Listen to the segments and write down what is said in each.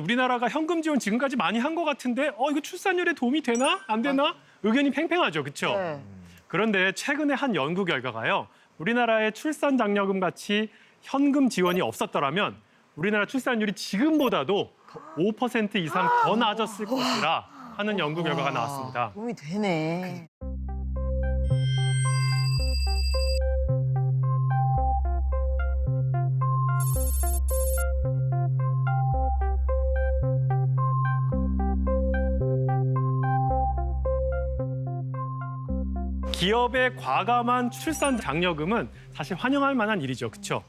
우리나라가 현금 지원 지금까지 많이 한 것 같은데 이거 출산율에 도움이 되나? 안 되나? 의견이 팽팽하죠, 그렇죠? 네. 그런데 최근에 한 연구 결과가요. 우리나라의 출산 장려금 같이 현금 지원이 없었더라면 우리나라 출산율이 지금보다도 5% 이상 더 낮았을 것이라 하는 연구 결과가 나왔습니다. 도움이 되네. 기업의 과감한 출산 장려금은 사실 환영할 만한 일이죠, 그렇죠?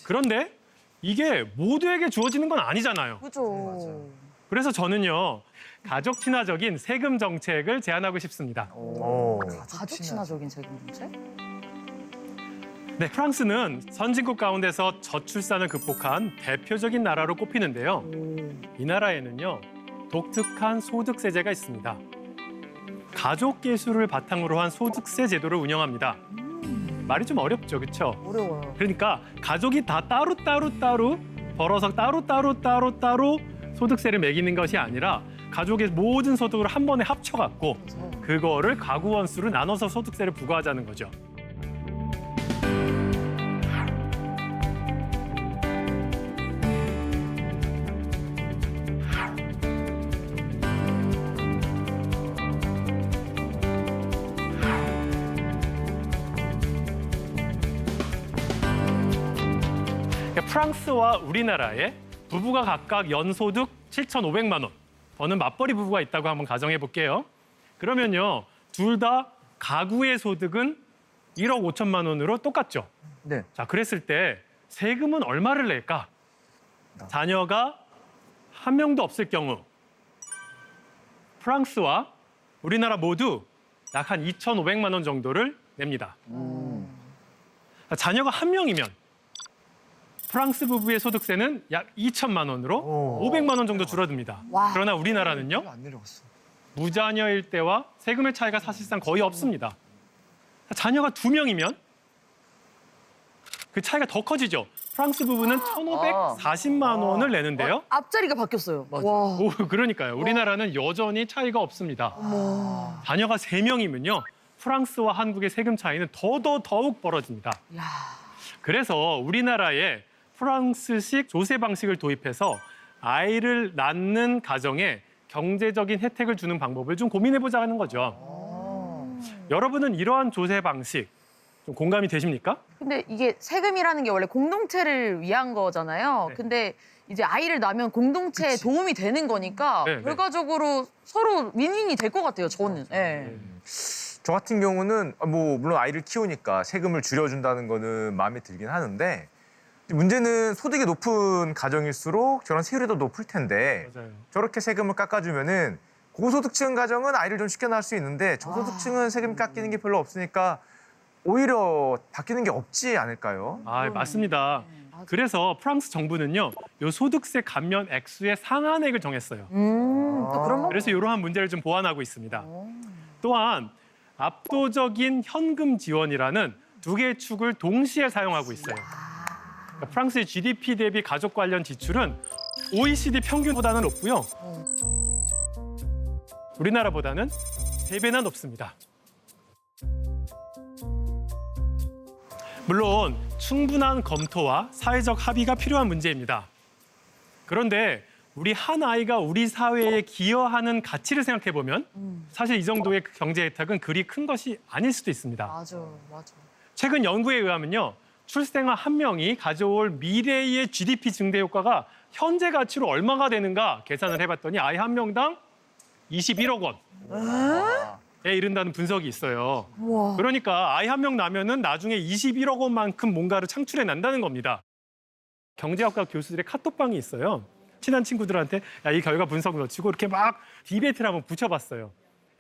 그런데 이게 모두에게 주어지는 건 아니잖아요. 그죠. 그래서 저는요, 가족 친화적인 세금 정책을 제안하고 싶습니다. 가족 친화적인 세금 정책? 네, 프랑스는 선진국 가운데서 저출산을 극복한 대표적인 나라로 꼽히는데요. 이 나라에는요, 독특한 소득세제가 있습니다. 가족 계수를 바탕으로 한 소득세 제도를 운영합니다. 말이 좀 어렵죠, 그렇죠? 어려워요. 그러니까 가족이 다 따로 벌어서 따로 소득세를 매기는 것이 아니라 가족의 모든 소득을 한 번에 합쳐갖고 그거를 가구 원수로 나눠서 소득세를 부과하자는 거죠. 프랑스와 우리나라에 부부가 각각 연소득 7,500만 원 버는 맞벌이 부부가 있다고 한번 가정해 볼게요. 그러면요, 둘 다 가구의 소득은 1억 5천만 원으로 똑같죠. 네. 자, 그랬을 때 세금은 얼마를 낼까? 자녀가 한 명도 없을 경우 프랑스와 우리나라 모두 약 한 2,500만 원 정도를 냅니다. 자녀가 한 명이면 프랑스 부부의 소득세는 약 2천만 원으로 500만 원 정도 줄어듭니다. 와. 그러나 우리나라는요, 안 내려갔어. 무자녀일 때와 세금의 차이가 사실상 거의 없습니다. 자녀가 2명이면 그 차이가 더 커지죠. 프랑스 부부는 1,540만 원을 내는데요. 앞자리가 바뀌었어요. 와. 그러니까요. 우리나라는 여전히 차이가 없습니다. 자녀가 3명이면요. 프랑스와 한국의 세금 차이는 더욱 벌어집니다. 야. 그래서 우리나라에 프랑스식 조세 방식을 도입해서 아이를 낳는 가정에 경제적인 혜택을 주는 방법을 좀 고민해보자 하는 거죠. 여러분은 이러한 조세 방식 좀 공감이 되십니까? 근데 이게 세금이라는 게 원래 공동체를 위한 거잖아요. 네. 근데 이제 아이를 낳으면 공동체에 도움이 되는 거니까 네, 네. 결과적으로 서로 윈윈이 될 것 같아요, 저는. 예. 저 같은 경우는 뭐 물론 아이를 키우니까 세금을 줄여준다는 거는 마음에 들긴 하는데 문제는 소득이 높은 가정일수록 저런 세율이 더 높을 텐데 맞아요. 저렇게 세금을 깎아주면은 고소득층 가정은 아이를 좀 쉽게 낳을 수 있는데 저소득층은 세금 깎이는 게 별로 없으니까 오히려 바뀌는 게 없지 않을까요? 맞습니다. 그래서 프랑스 정부는요, 요 소득세 감면 액수의 상한액을 정했어요. 또 그런 거? 그래서 이러한 문제를 좀 보완하고 있습니다. 또한 압도적인 현금 지원이라는 두 개의 축을 동시에 사용하고 있어요. 그러니까 프랑스의 GDP 대비 가족 관련 지출은 OECD 평균보다는 높고요. 우리나라보다는 3배나 높습니다. 물론 충분한 검토와 사회적 합의가 필요한 문제입니다. 그런데 우리 한 아이가 우리 사회에 기여하는 가치를 생각해 보면 사실 이 정도의 경제 혜택은 그리 큰 것이 아닐 수도 있습니다. 맞아. 최근 연구에 의하면요, 출생아 한 명이 가져올 미래의 GDP 증대 효과가 현재 가치로 얼마가 되는가 계산을 해봤더니 아이 한 명당 21억 원에 이른다는 분석이 있어요. 우와. 그러니까 아이 한 명 나면은 나중에 21억 원만큼 뭔가를 창출해 난다는 겁니다. 경제학과 교수들의 카톡방이 있어요. 친한 친구들한테 야, 이 결과 분석 놓치고 이렇게 막 디베이트를 한번 붙여봤어요.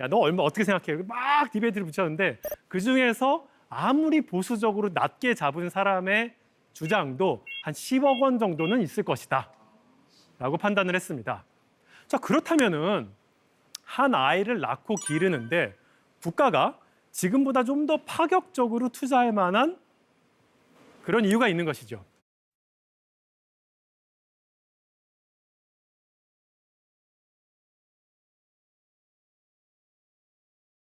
야, 너 얼마 어떻게 생각해? 막 디베이트를 붙였는데 그중에서 아무리 보수적으로 낮게 잡은 사람의 주장도 한 10억 원 정도는 있을 것이다 라고 판단을 했습니다. 자, 그렇다면은 한 아이를 낳고 기르는데 국가가 지금보다 좀 더 파격적으로 투자할 만한 그런 이유가 있는 것이죠.